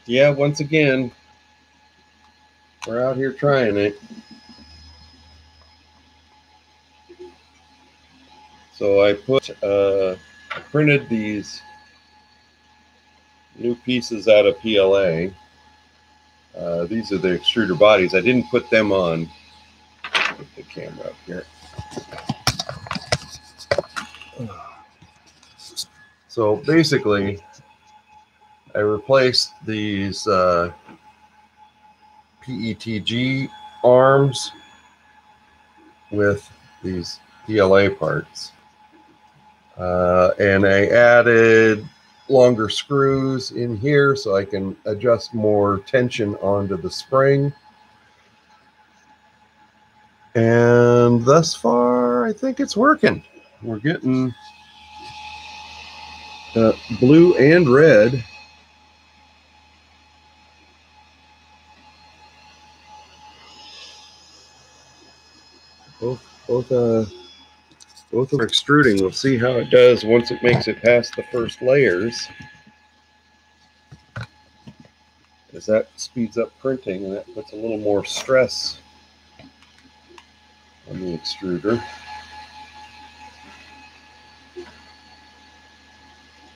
Yeah, once again, we're out here trying it. So I printed these new pieces out of PLA. These are the extruder bodies. I didn't put them on. Put the camera up here. So basically, I replaced these PETG arms with these PLA parts. And I added longer screws in here so I can adjust more tension onto the spring. And thus far, I think it's working. We're getting blue and red. Both are extruding. We'll see how it does once it makes it past the first layers, as that speeds up printing and that puts a little more stress on the extruder.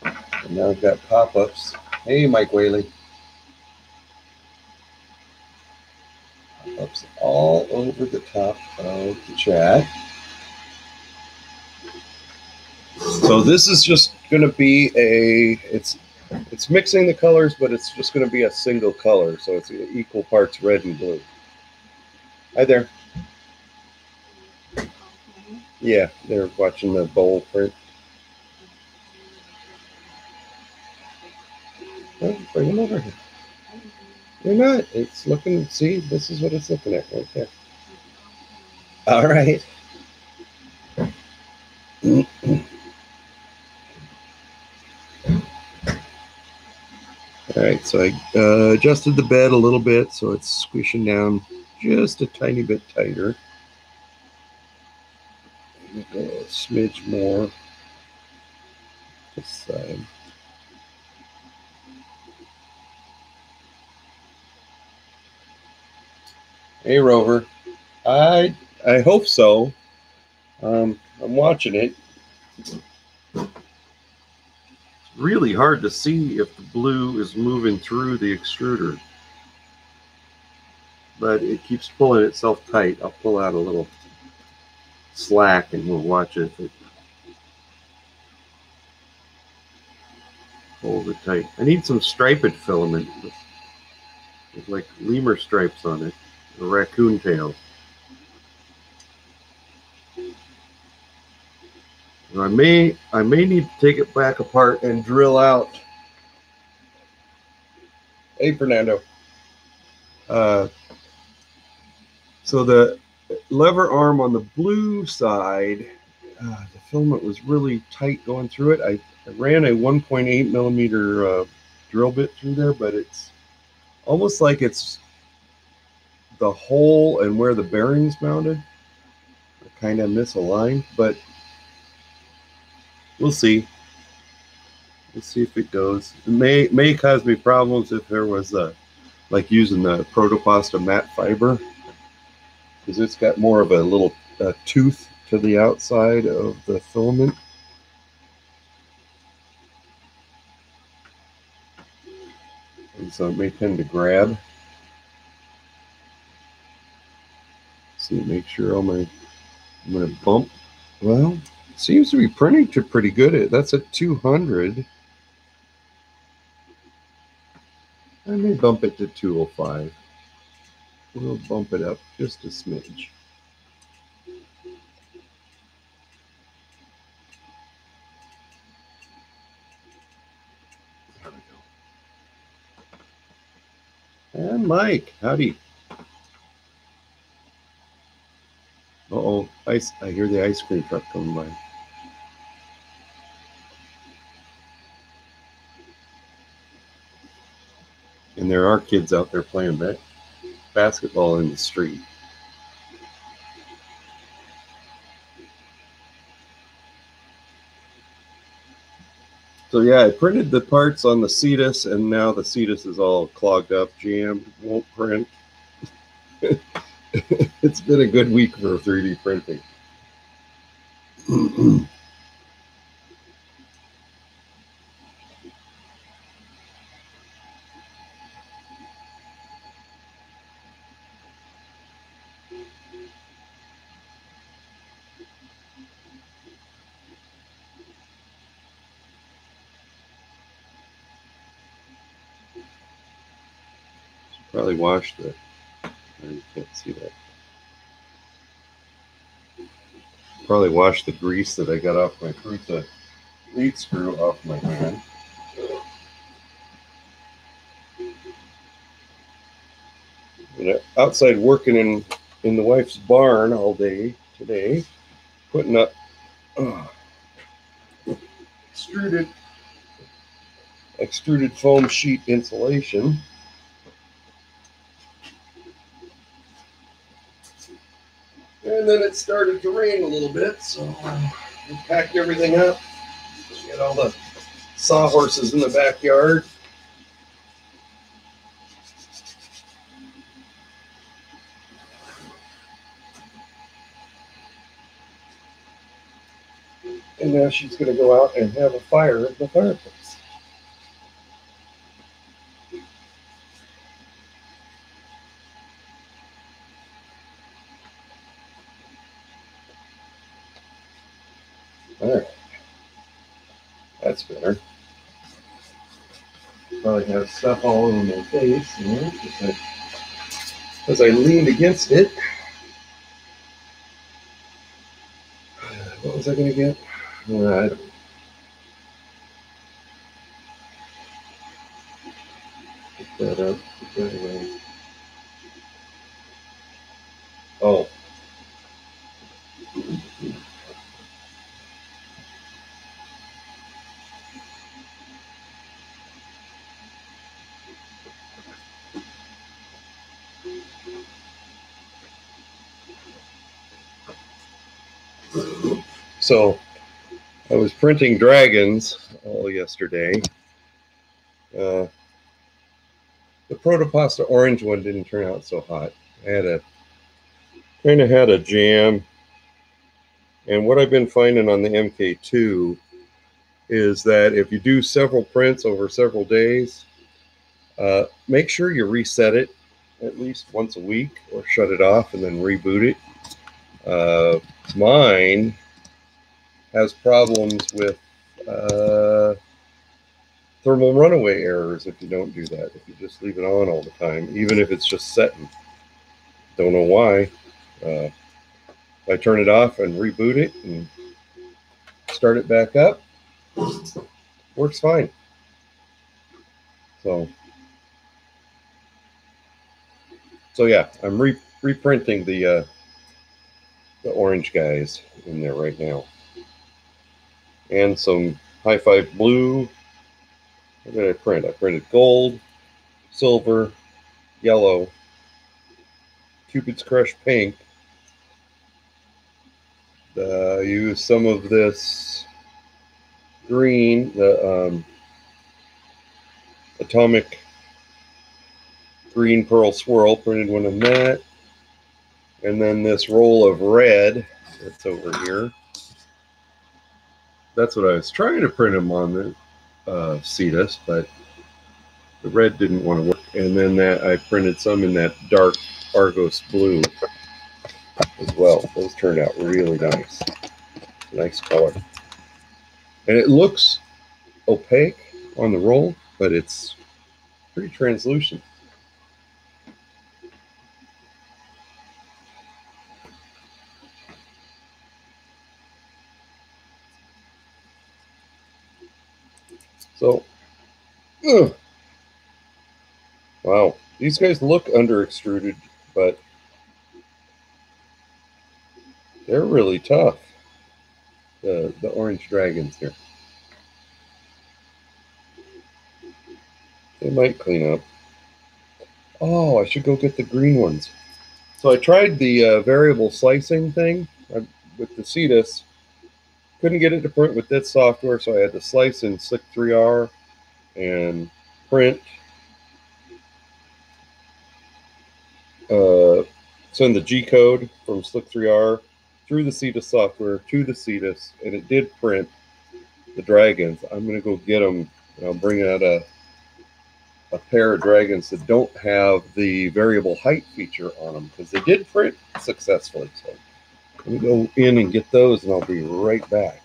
And now I've got pop-ups. Hey, Mike Whaley. Pop-ups all over the top of the chat. So this is just going to be it's mixing the colors, but it's just going to be a single color. So it's equal parts red and blue. Hi there. Yeah, they're watching the bowl print. Oh, bring them over here. You're not. It's looking, see, this is what it's looking at right there. All right. All right, so I adjusted the bed a little bit so it's squishing down just a tiny bit tighter. Go a smidge more this side. Hey, Rover. I hope so. I'm watching it. It's really hard to see if the blue is moving through the extruder, but it keeps pulling itself tight. I'll pull out a little slack and we'll watch it. If it pulls it tight. I need some striped filament with like lemur stripes on it, a raccoon tail. I may need to take it back apart and drill out. Hey, Fernando. So the lever arm on the blue side, the filament was really tight going through it. I ran a 1.8 millimeter drill bit through there, but it's almost like it's the hole and where the bearings mounted are kind of misaligned, but we'll see. We'll see if it goes. It may cause me problems if there was like using the Protopasta matte fiber, because it's got more of a little tooth to the outside of the filament. And so it may tend to grab. See, make sure I'm going to bump. Well, it seems to be printing to pretty good. That's at 200. I may bump it to 205. We'll bump it up just a smidge. There we go. And Mike, howdy. Uh-oh, I hear the ice cream truck coming by. And there are kids out there playing basketball in the street. So yeah, I printed the parts on the Cetus, and now the Cetus is all clogged up, jammed, won't print. It's been a good week for 3D printing. Probably wash the, you can't see that. Probably wash the grease that I got off my Prusa lead screw off my hand. You know, outside working in the wife's barn all day today, putting up extruded foam sheet insulation. And then it started to rain a little bit, so we packed everything up. We got all the sawhorses in the backyard. And now she's going to go out and have a fire at the fireplace. All right. That's better. Probably have stuff all over my face, you know, as I leaned against it. What was I going to get? I don't pick that up. Put that away. Oh. So I was printing dragons all yesterday. The Protopasta orange one didn't turn out so hot. I had a jam. And what I've been finding on the MK2 is that if you do several prints over several days, make sure you reset it at least once a week or shut it off and then reboot it. Mine has problems with thermal runaway errors if you don't do that, if you just leave it on all the time, even if it's just setting. Don't know why. I turn it off and reboot it and start it back up, works fine. So yeah, I'm reprinting the orange guys in there right now, and some High Five blue. What did I print? I printed gold, silver, yellow, Cupid's Crush pink. Use some of this green, the atomic green pearl swirl, printed one of that, and then this roll of red that's over here. That's what I was trying to print them on the Cetus, but the red didn't want to work. And then I printed some in that dark Argos blue as well. Those turned out really nice. Nice color. And it looks opaque on the roll, but it's pretty translucent. So, wow, these guys look under extruded, but they're really tough. The orange dragons here. They might clean up. Oh, I should go get the green ones. So I tried the variable slicing thing with the Cetus. couldn't get it to print with that software, so I had to slice in Slick 3R and print. Send the G code from Slick 3R through the Cetus software to the Cetus, and it did print the dragons. I'm going to go get them, and I'll bring out a pair of dragons that don't have the variable height feature on them, because they did print successfully. So let me go in and get those, and I'll be right back.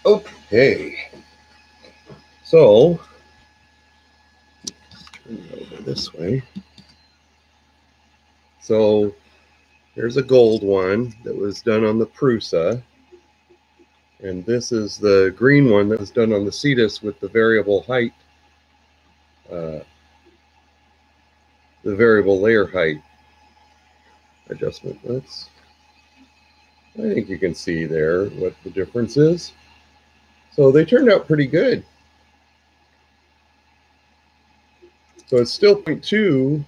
Okay, so turn it over this way. So there's a gold one that was done on the Prusa, and this is the green one that was done on the Cetus with the variable height, the variable layer height adjustment. I think you can see there what the difference is. So they turned out pretty good. So it's still 0.2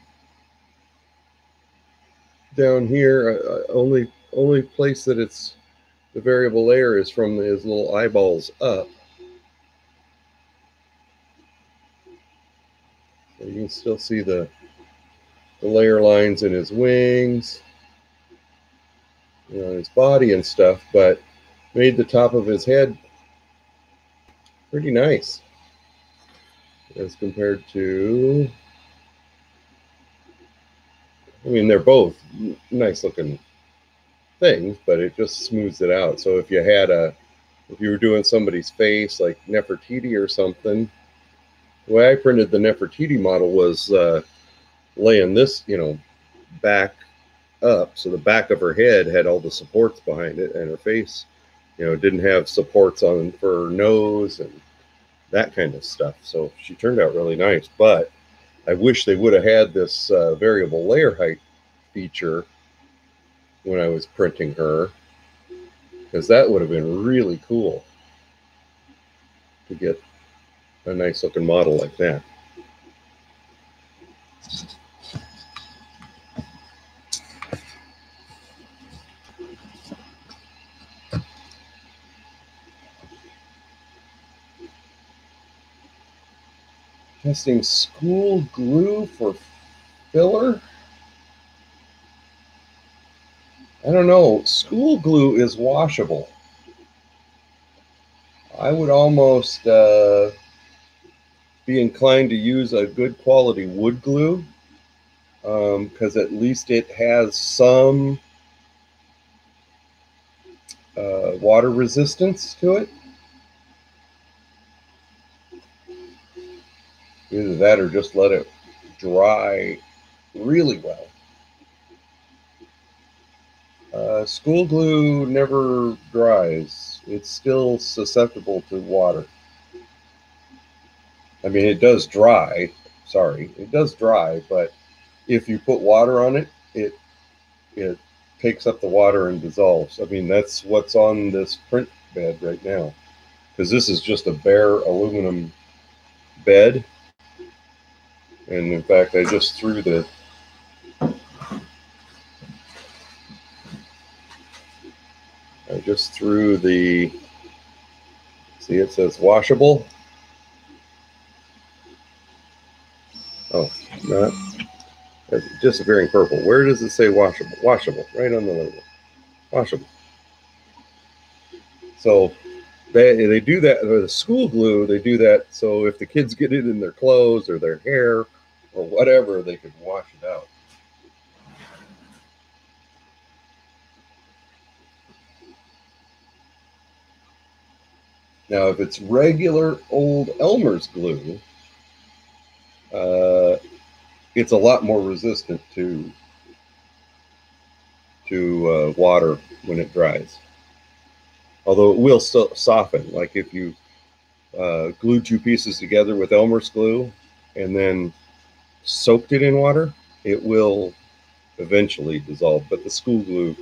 down here. Only place that it's the variable layer is from his little eyeballs up. So you can still see the layer lines in his wings, his body and stuff, but made the top of his head pretty nice as compared to, I mean, they're both nice looking things, but it just smooths it out. So if you were doing somebody's face like Nefertiti or something, the way I printed the Nefertiti model was laying this, back up. So the back of her head had all the supports behind it, and her face, didn't have supports on for her nose and that kind of stuff. So she turned out really nice, but I wish they would have had this variable layer height feature when I was printing her, because that would have been really cool to get a nice looking model like that. Testing school glue for filler. I don't know. School glue is washable. I would almost be inclined to use a good quality wood glue, because at least it has some water resistance to it. Either that or just let it dry really well. School glue never dries. It's still susceptible to water. I mean, it does dry. Sorry, it does dry, but if you put water on it, it takes up the water and dissolves. I mean, that's what's on this print bed right now, because this is just a bare aluminum bed. And in fact, I just threw the, see, it says washable. Oh, not, it's disappearing purple. Where does it say washable? Washable, right on the label. Washable. So they do that, or the school glue, they do that so if the kids get it in their clothes or their hair or whatever, they can wash it out. Now, if it's regular old Elmer's glue, it's a lot more resistant to water when it dries. Although it will still soften. Like if you glued two pieces together with Elmer's glue and then soaked it in water, it will eventually dissolve. But the school glue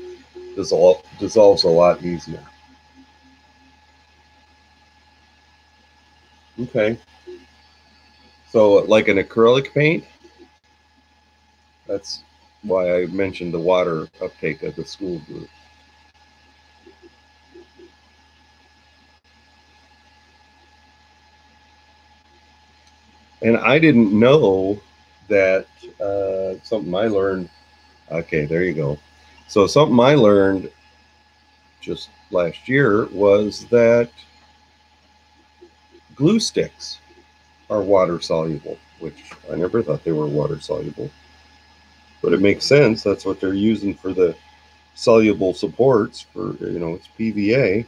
dissolves a lot easier. Okay. So, like an acrylic paint, that's why I mentioned the water uptake of the school glue. And I didn't know that something I learned. Okay, there you go. So, something I learned just last year was that glue sticks are water soluble, which I never thought they were water soluble. But it makes sense. That's what they're using for the soluble supports for, it's PVA.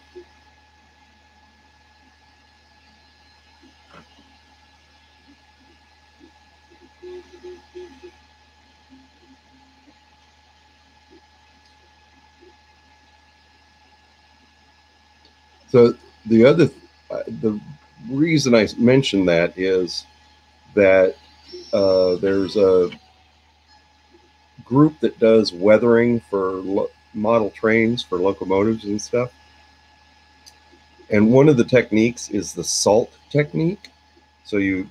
So the reason I mentioned that is that there's a group that does weathering for model trains for locomotives and stuff. And one of the techniques is the salt technique. So you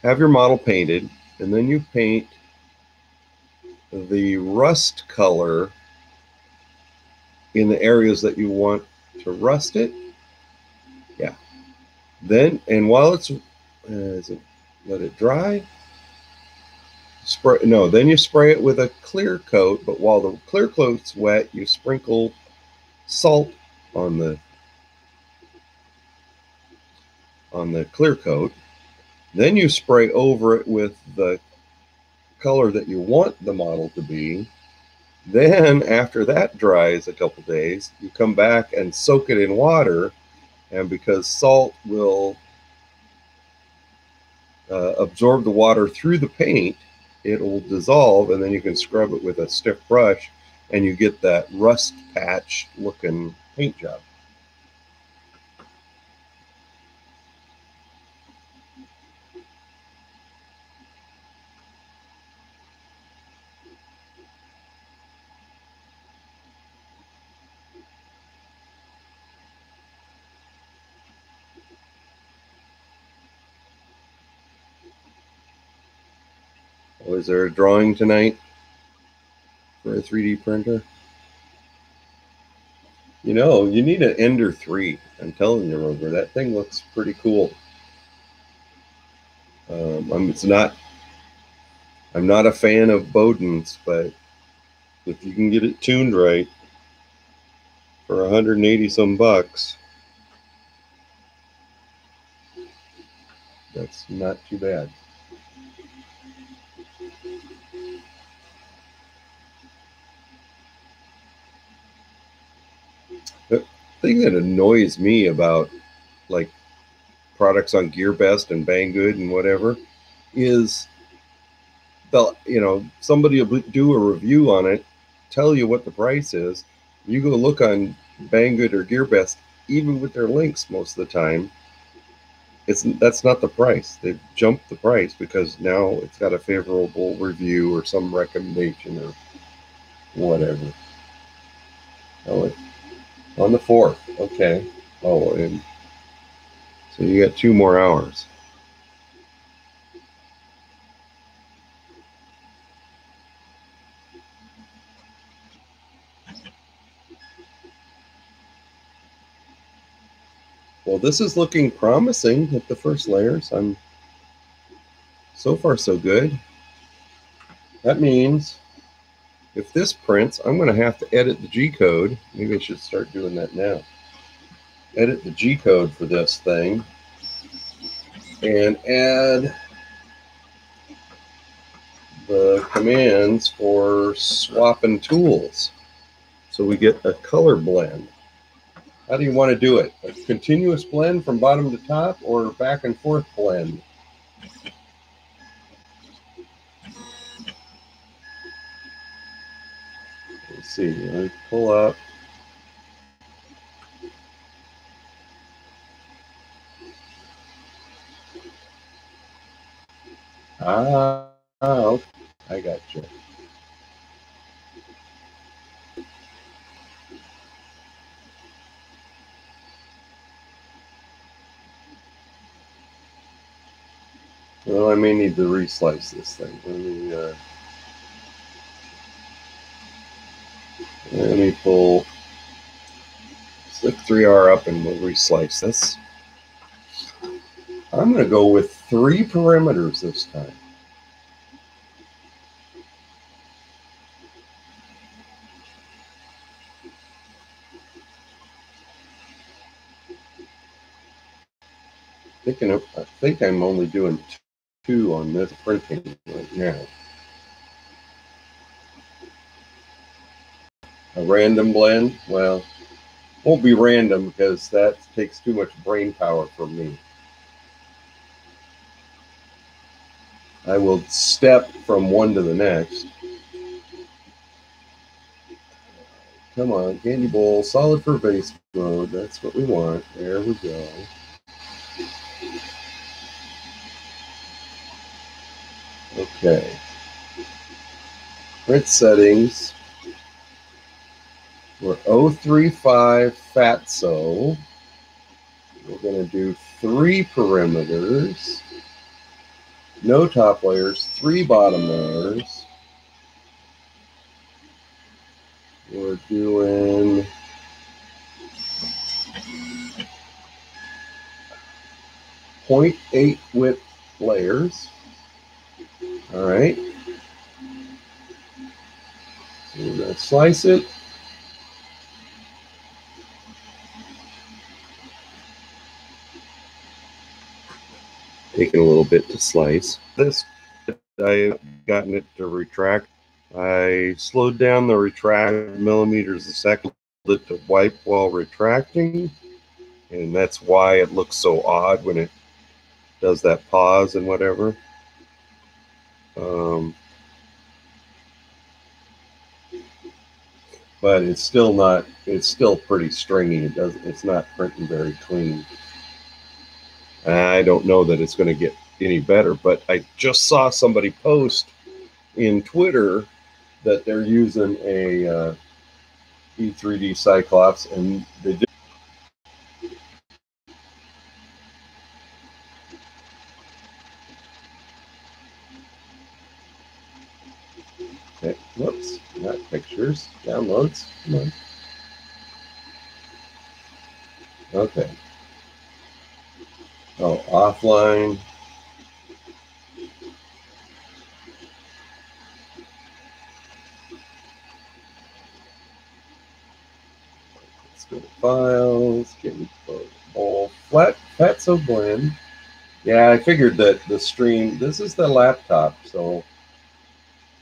have your model painted, and then you paint the rust color in the areas that you want to rust it. Yeah. Then, and while it's let it dry. Spray, no, then you spray it with a clear coat, but while the clear coat's wet, you sprinkle salt on the clear coat. Then you spray over it with the color that you want the model to be. Then after that dries a couple days, you come back and soak it in water, and because salt will absorb the water through the paint, it will dissolve, and then you can scrub it with a stiff brush, and you get that rust patch looking paint job. Oh, is there a drawing tonight for a 3D printer? You need an Ender 3. I'm telling you, Rover, that thing looks pretty cool. I'm not a fan of Bowden's, but if you can get it tuned right for 180 some bucks, that's not too bad. The thing that annoys me about like products on GearBest and Banggood and whatever is somebody will do a review on it, tell you what the price is. You go look on Banggood or GearBest, even with their links most of the time, that's not the price. They've jumped the price because now it's got a favorable review or some recommendation or whatever. Oh, on the 4th. Okay. Oh, and so you got 2 more hours. Well, this is looking promising at the first layers. I'm so far so good. That means if this prints, I'm going to have to edit the G code. Maybe I should start doing that now. Edit the G code for this thing and add the commands for swapping tools so we get a color blend. How do you want to do it? A continuous blend from bottom to top or back and forth blend? Let's see. Let me pull up. Okay. I got you. Well, I may need to reslice this thing. Let me pull Slip 3R up and we'll reslice this. I'm going to go with 3 perimeters this time. I think I'm only doing 2 on this printing right now. A random blend? Well, won't be random because that takes too much brain power from me. I will step from one to the next. Come on, candy bowl, solid for base mode. That's what we want. There we go. Okay. Print settings. We're 035 fatso. We're going to do 3 perimeters. No top layers, 3 bottom layers. We're doing 0.8 width layers. All right. So we're going to slice it. Taking a little bit to slice. This, I've gotten it to retract. I slowed down the retract millimeters a second to wipe while retracting. And that's why it looks so odd when it does that pause and whatever. But it's still pretty stringy. It's not printing very clean. I don't know that it's going to get any better, but I just saw somebody post in Twitter that they're using a E3D Cyclops, and they did. Okay, whoops, not pictures, downloads. Come on. Okay. Oh, offline. Let's go to files, get all flat fatso blend. Yeah, I figured that the stream, this is the laptop, so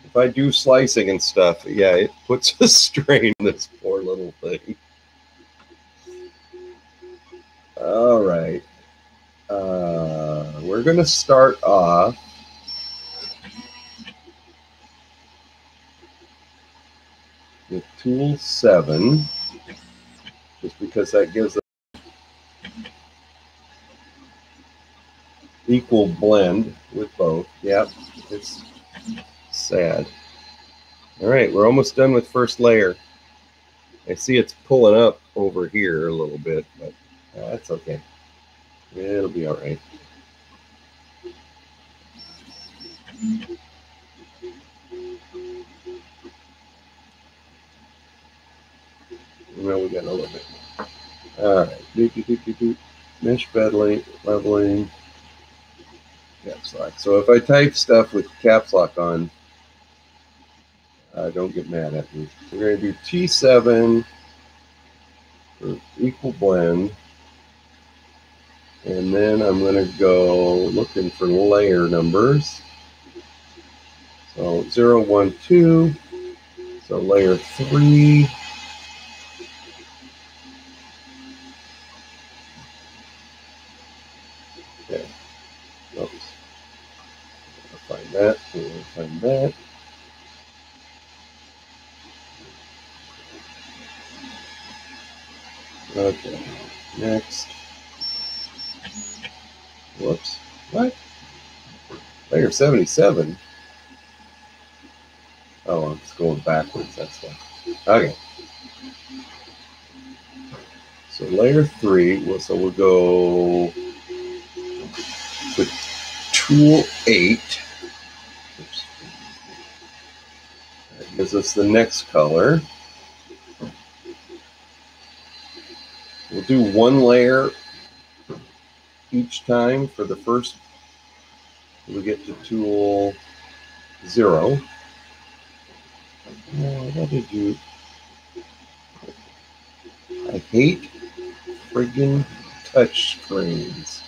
if I do slicing and stuff, yeah, it puts a strain on this poor little thing. All right. We're going to start off with tool 7, just because that gives us equal blend with both. Yep, it's sad. All right, we're almost done with first layer. I see it's pulling up over here a little bit, but that's okay. It'll be all right. Well, we got a little bit more. All right. Mesh bed leveling. Caps lock. So if I type stuff with caps lock on, don't get mad at me. We're going to do T7 for equal blend. And then I'm going to go looking for layer numbers. So 0, 1, 2. So layer 3. Okay. Oops. I'll find that. We'll find that. Okay. Next. Whoops. What? Layer 77. Oh, I'm just going backwards. That's why. Okay. So layer 3. Well, so we'll go with tool 8. Oops. That gives us the next color. We'll do one layer each time for the first. We get to tool 0. What did you? I hate friggin' touch screens.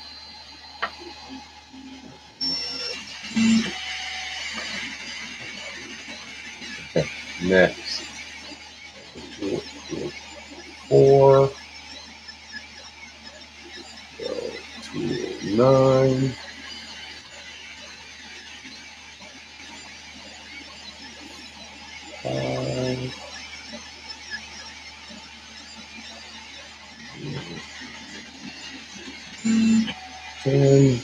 Okay, next. Tool 4. Tool 9. And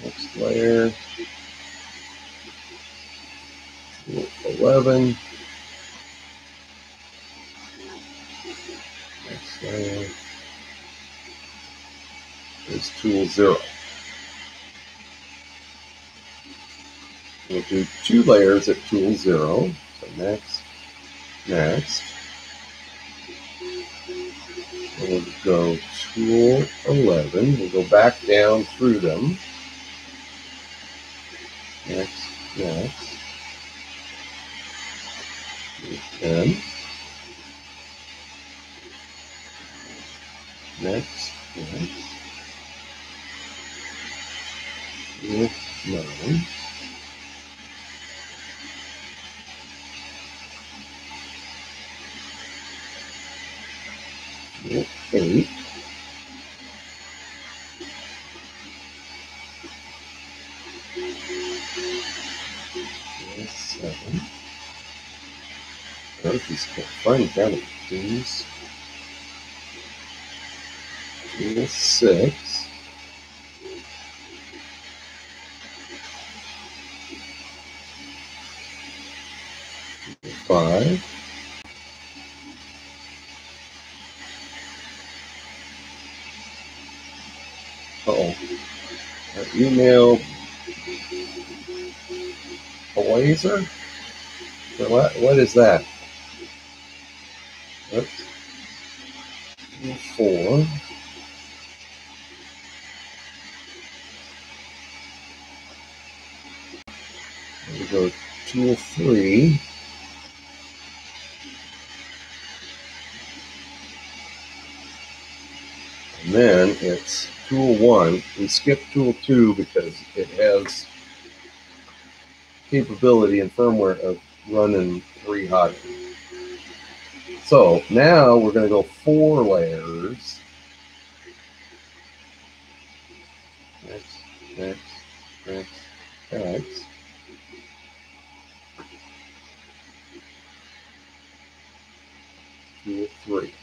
next layer, 11. Next layer is tool 0. We'll do 2 layers at tool 0. So next. We'll go tool 11. We'll go back down through them. Next. Tool 10. Next. Tool 9. Tool 8. Tool 7. These fine kind of things. Tool 6. Tool 5. Uh-oh. Email blazer? What is that? Oops. 4. We go tool 3. And then it's tool 1. We skip tool 2 because it has capability and firmware of running 3 hot. So now we're going to go 4 layers. Next. Tool 3.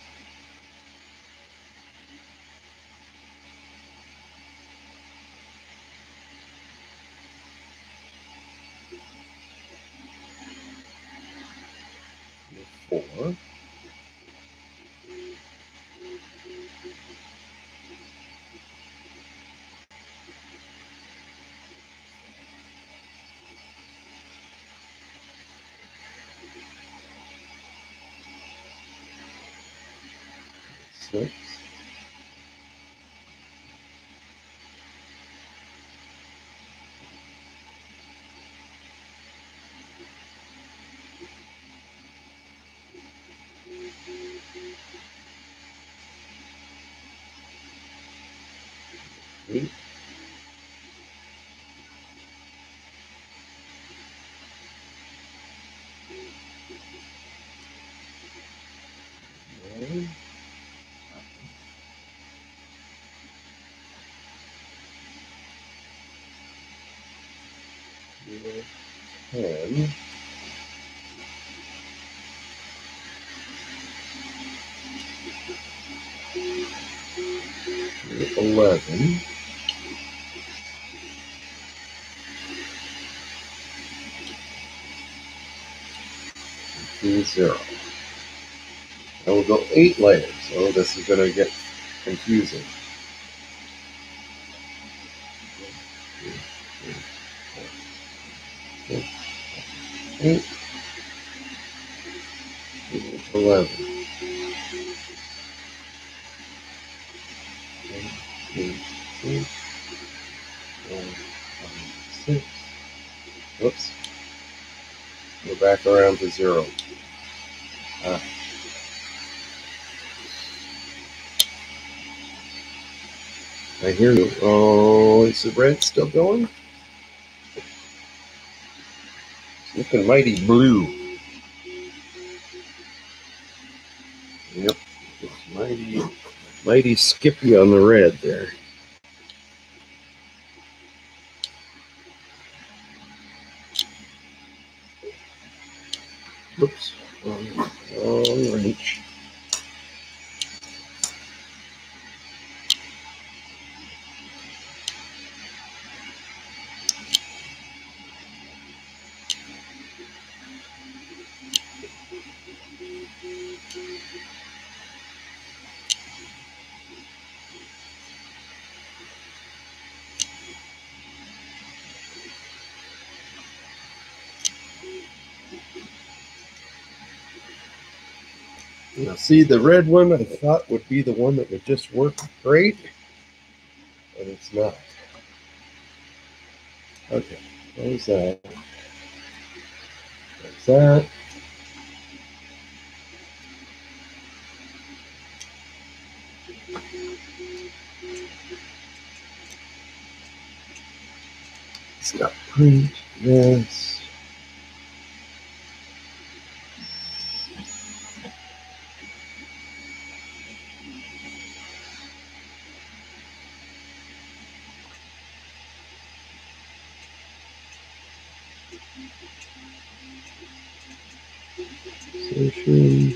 6. Eight. 9. 10. 11. 0. And we'll go 8 layers. Oh, this is going to get confusing. 8, 11, 8, 6. Whoops. Go back around to 0. I hear you. Oh, is the red still going? It's looking mighty blue. Yep. It's mighty skippy on the red there. Oops. Wrong wrench. Now, see, the red one I thought would be the one that would just work great, but it's not. Okay, there's that. That's that. It's got print, yes. Station.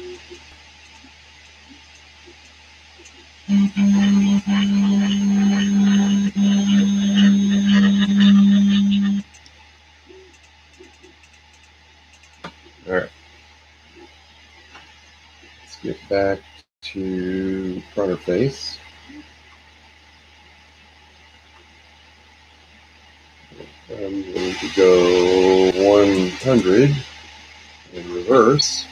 All right. Let's get back to printer face. I'm going to go 100 in reverse.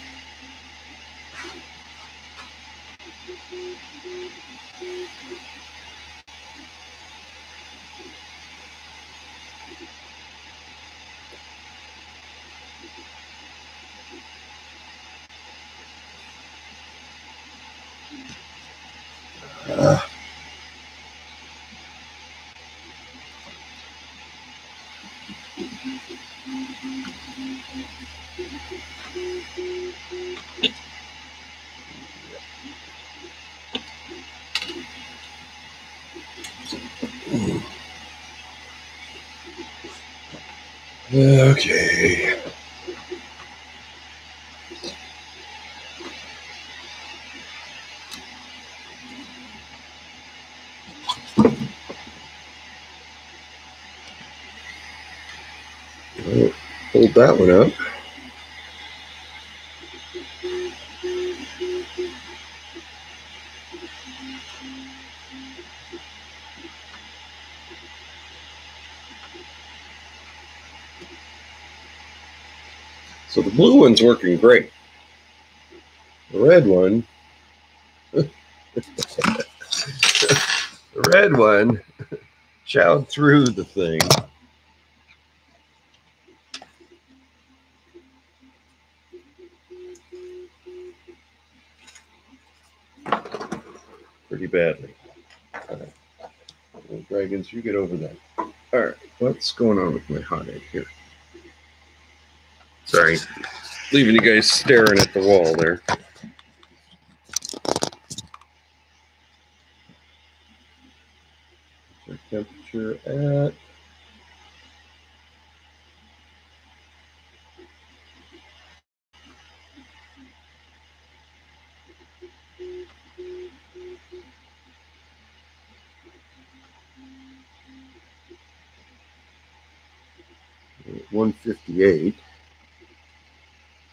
Okay. Well, hold that one up. So the blue one's working great. The red one, The red one chowed through the thing. Pretty badly. All right. Well, Dragons, you get over there. All right, what's going on with my hot egg here? Sorry, leaving you guys staring at the wall there. What's our temperature at? At 158.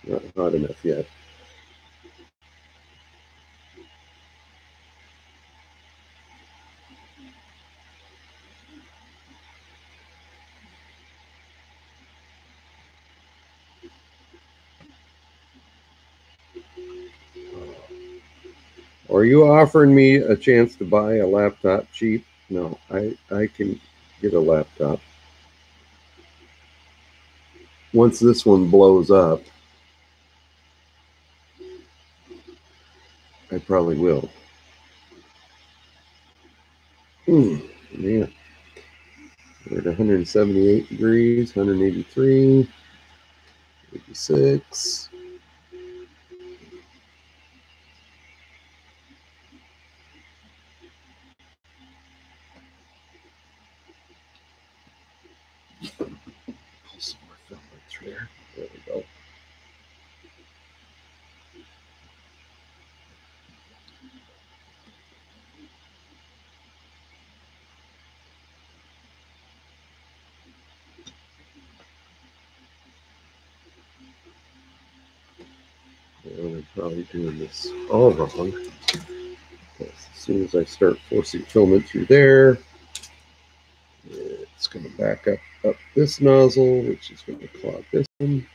Not hot enough yet. Are you offering me a chance to buy a laptop cheap? No, I can get a laptop. Once this one blows up, I probably will. Yeah. We're at 178 degrees, 183, 86. Pull some more filament through there. There we go. Well, I'm probably doing this all wrong. As soon as I start forcing filament through there, it's going to back up this nozzle, which is going to clog this one.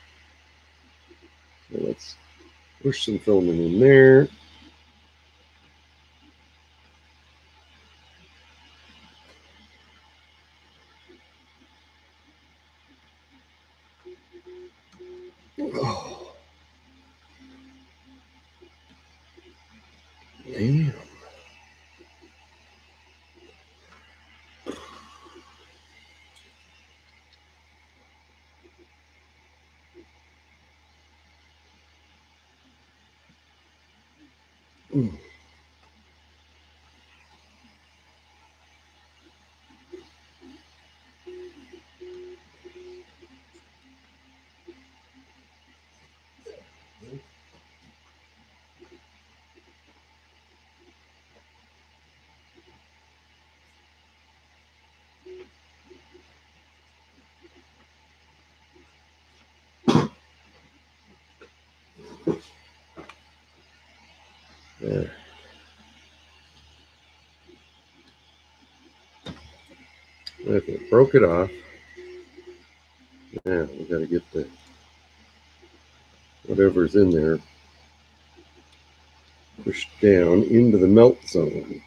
So let's push some filament in there. Oh, damn. There. Okay, broke it off. Now we got to get the whatever's in there pushed down into the melt zone.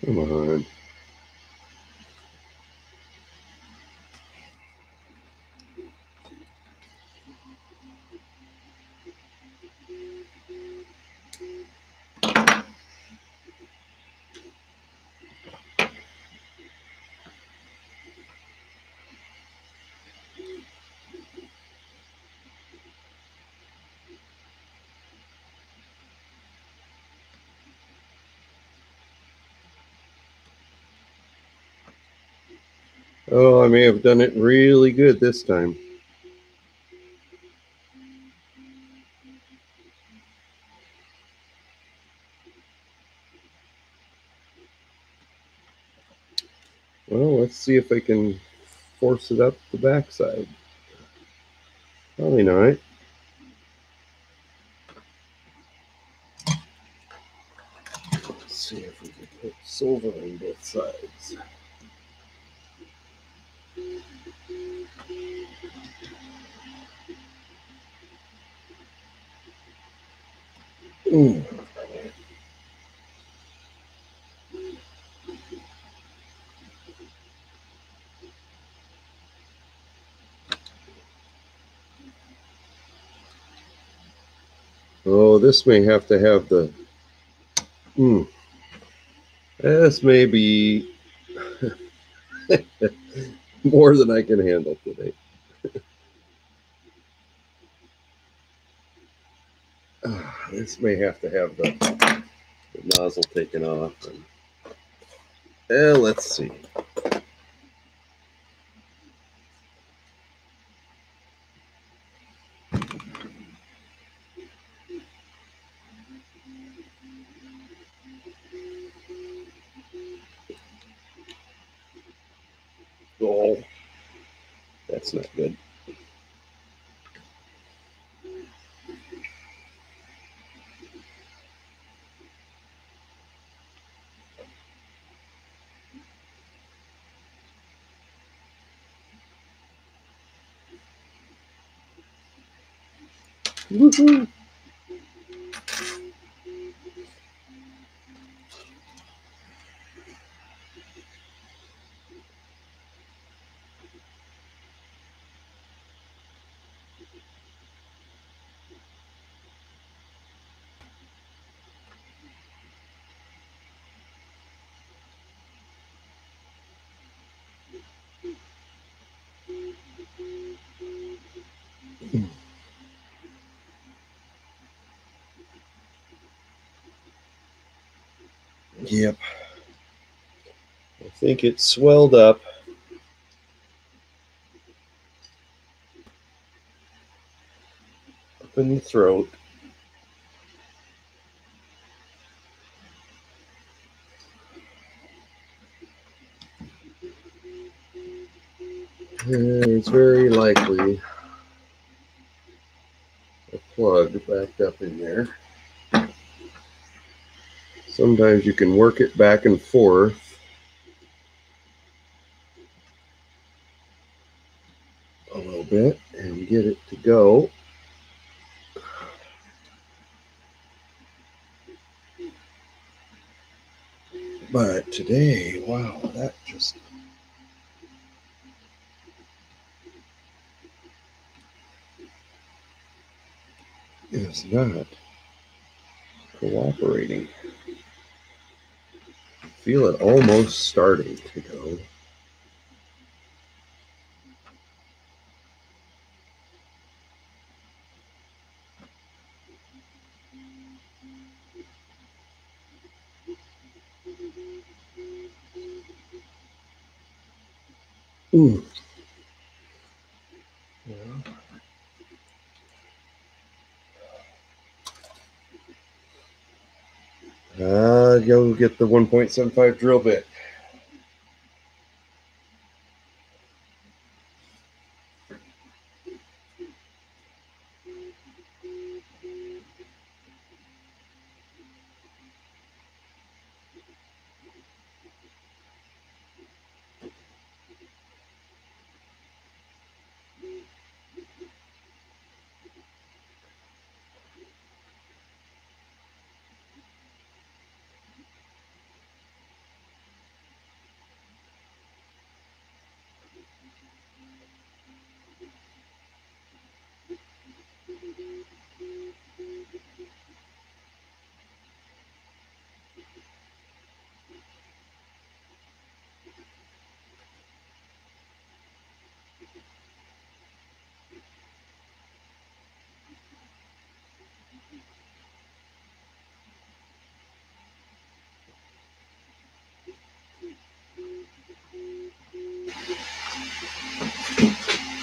Come on. Oh, I may have done it really good this time. Well, let's see if I can force it up the backside. Probably not. Let's see if we can put silver on both sides. Ooh. Oh, this may have to have the. This may be more than I can handle today. This may have to have the nozzle taken off. And let's see. Oh, that's not good. Woohoo! Yep. I think it swelled up. Up in the throat. There's very likely a plug backed up in there. Sometimes you can work it back and forth a little bit and get it to go. But today, wow, that just is not cooperating. Feel it almost starting to go. Ooh. Go get the 1.75 drill bit.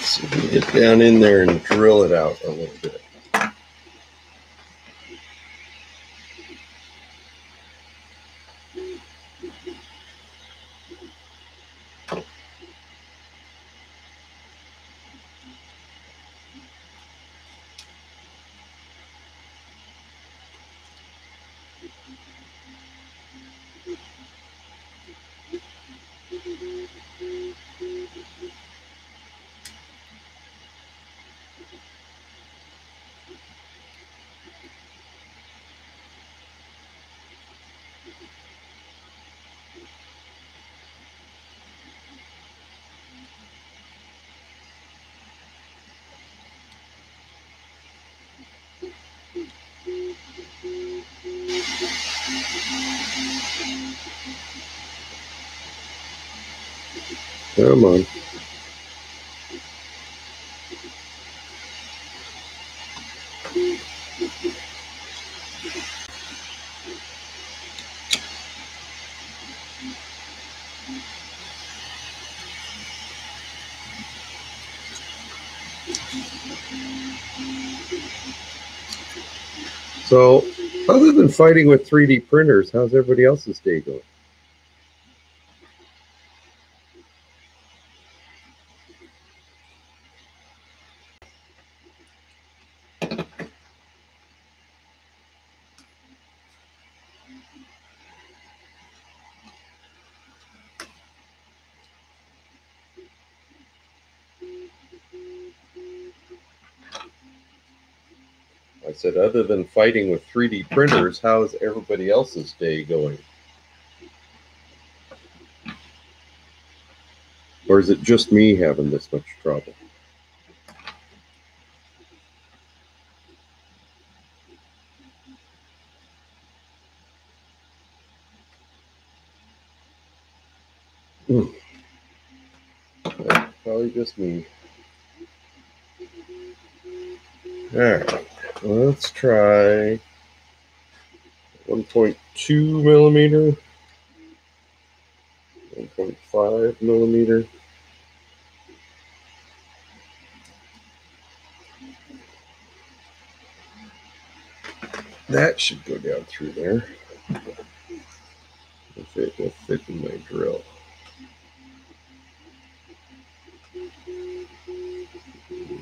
So get down in there and drill it out a little bit. Come on. So, other than fighting with 3D printers, how's everybody else's day going? I said, other than fighting with 3D printers, how's everybody else's day going? Or is it just me having this much trouble? Probably just me. All right, let's try 1.2 millimeter, 1.5 millimeter. That should go down through there. If it will fit in my drill.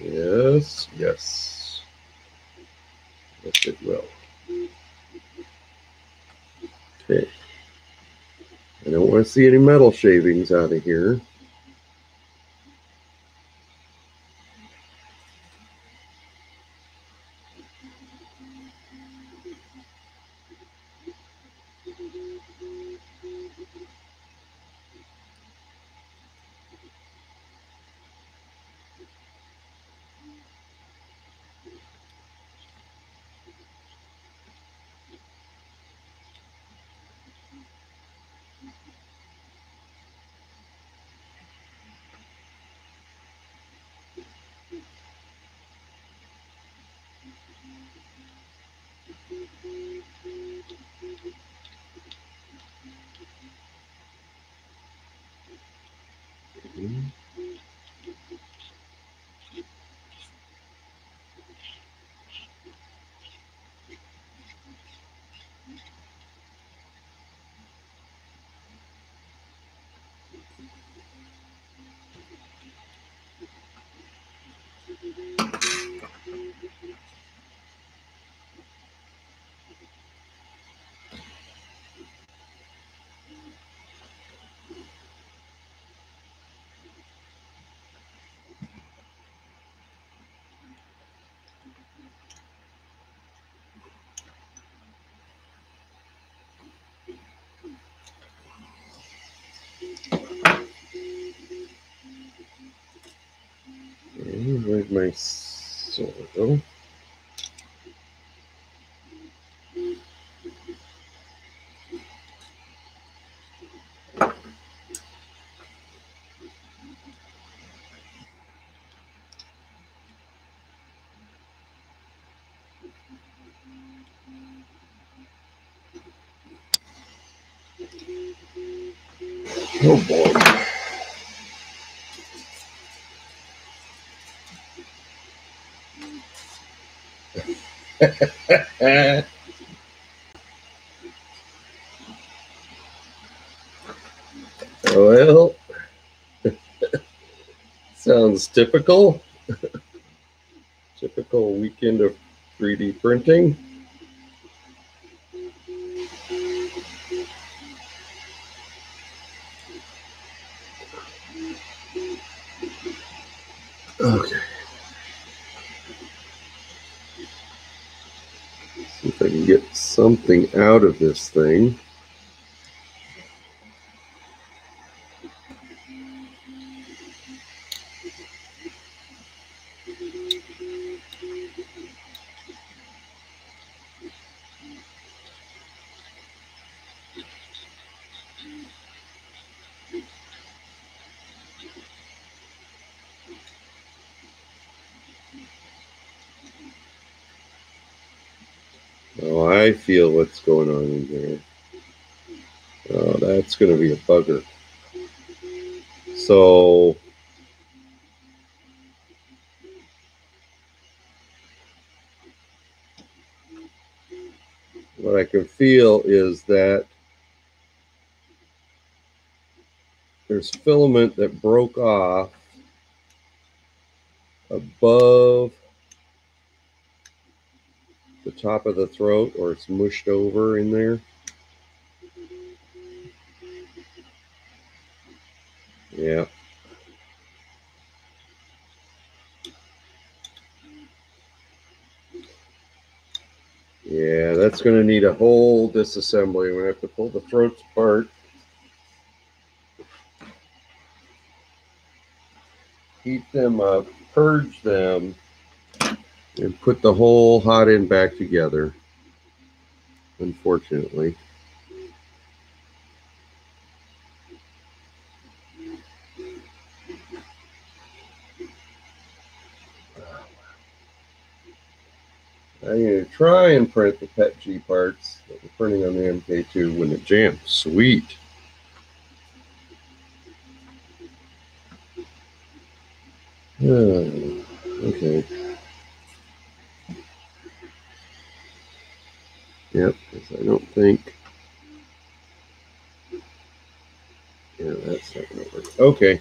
Yes, yes. Yes, it will. Okay. I don't want to see any metal shavings out of here. Where's my soil? Oh boy. Well, sounds typical. Typical weekend of 3D printing. Okay. See if I can get something out of this thing. I feel what's going on in here. Oh, that's going to be a bugger. So what I can feel is that there's filament that broke off above the top of the throat, or it's mushed over in there. Yeah. Yeah, that's going to need a whole disassembly. We're going to have to pull the throats apart, heat them up, purge them, and put the whole hot end back together, unfortunately. I'm going to try and print the PET G parts that we're printing on the MK2 when it jams. Sweet. Okay. Yep, I don't think. Yeah, that's not going to work. Okay.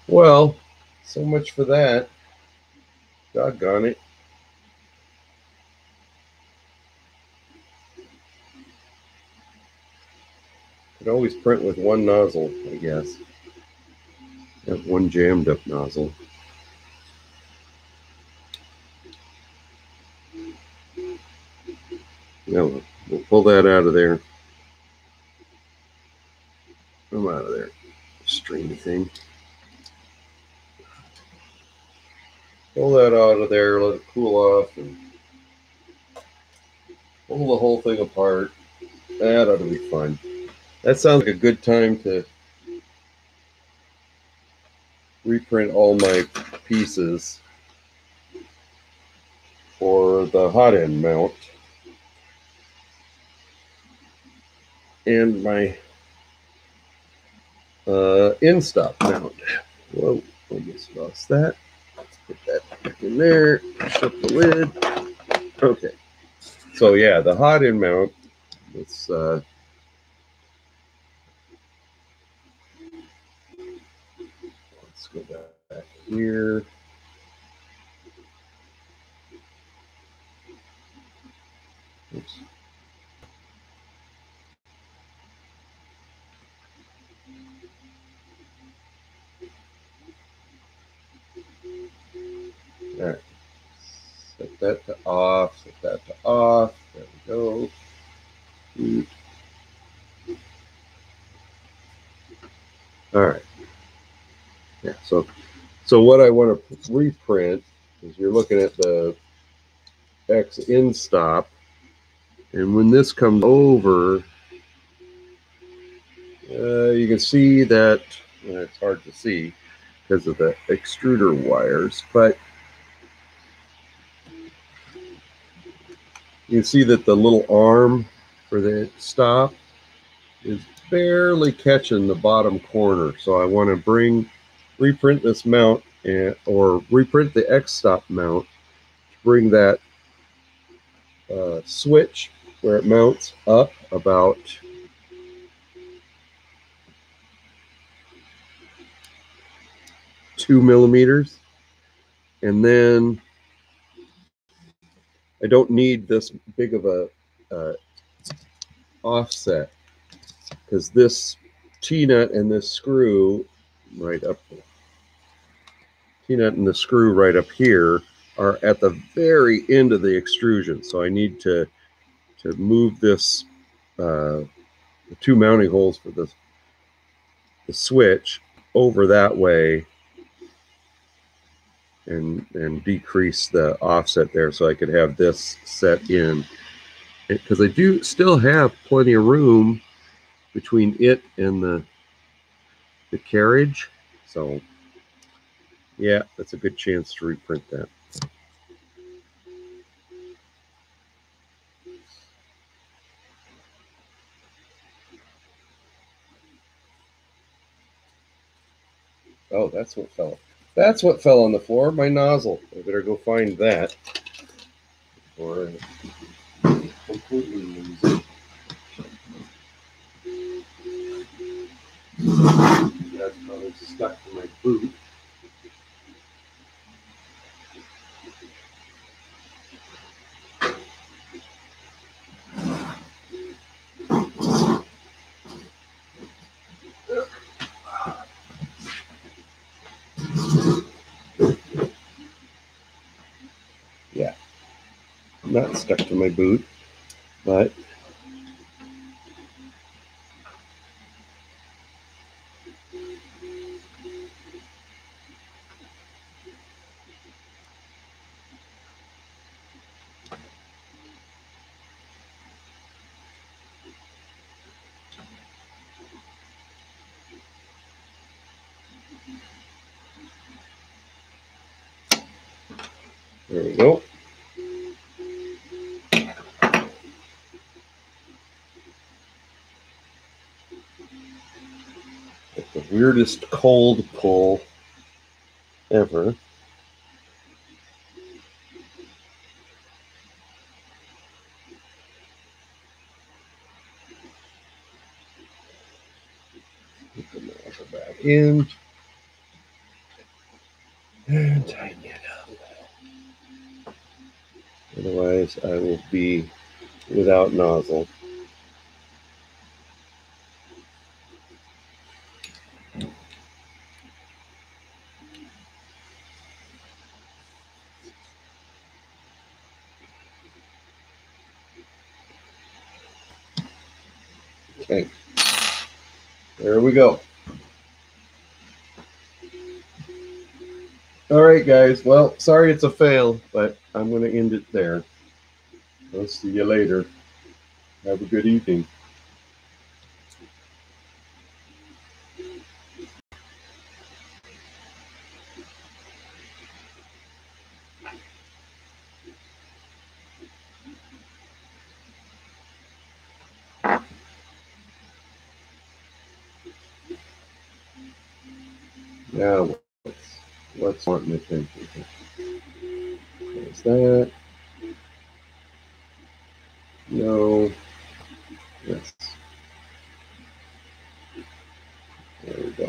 Well, so much for that. Doggone it. Could always print with one nozzle, I guess. Have one jammed up nozzle. No, we'll pull that out of there. I'm out of there. Stringy thing. Pull that out of there, let it cool off, and pull the whole thing apart. That ought to be fun. That sounds like a good time to reprint all my pieces for the hot end mount and my end stop mount. Whoa, almost lost that. Let's put that back in there. Shut the lid. Okay. So yeah, the hot end mount. Let's go back here. Oops. All right. Set that to off. Set that to off. There we go. All right. Yeah. So what I want to reprint is you're looking at the X in stop, and when this comes over, you can see that it's hard to see because of the extruder wires, but you can see that the little arm for the stop is barely catching the bottom corner. So I want to reprint this mount or reprint the X stop mount to bring that switch where it mounts up about 2 millimeters. And then I don't need this big of a offset because this T-nut and this screw right up, T-nut and the screw right up here are at the very end of the extrusion. So I need to move this, the two mounting holes for the switch over that way and decrease the offset there so I could have this set in. Because I do still have plenty of room between it and the carriage. So yeah, that's a good chance to reprint that. Oh, that's what fell. That's what fell on the floor. My nozzle. I better go find that, or I completely lose it. That's probably stuck to my boot. Yeah, not stuck to my boot, but there we go. It's the weirdest cold pull ever. Put the nozzle back in and tighten it up. Otherwise, I will be without nozzle. Okay, there we go. All right, guys. Well, sorry it's a fail, but I'm going to end it there. I'll see you later. Have a good evening. Now, what's wanting attention? There's that. No. Yes. There we go.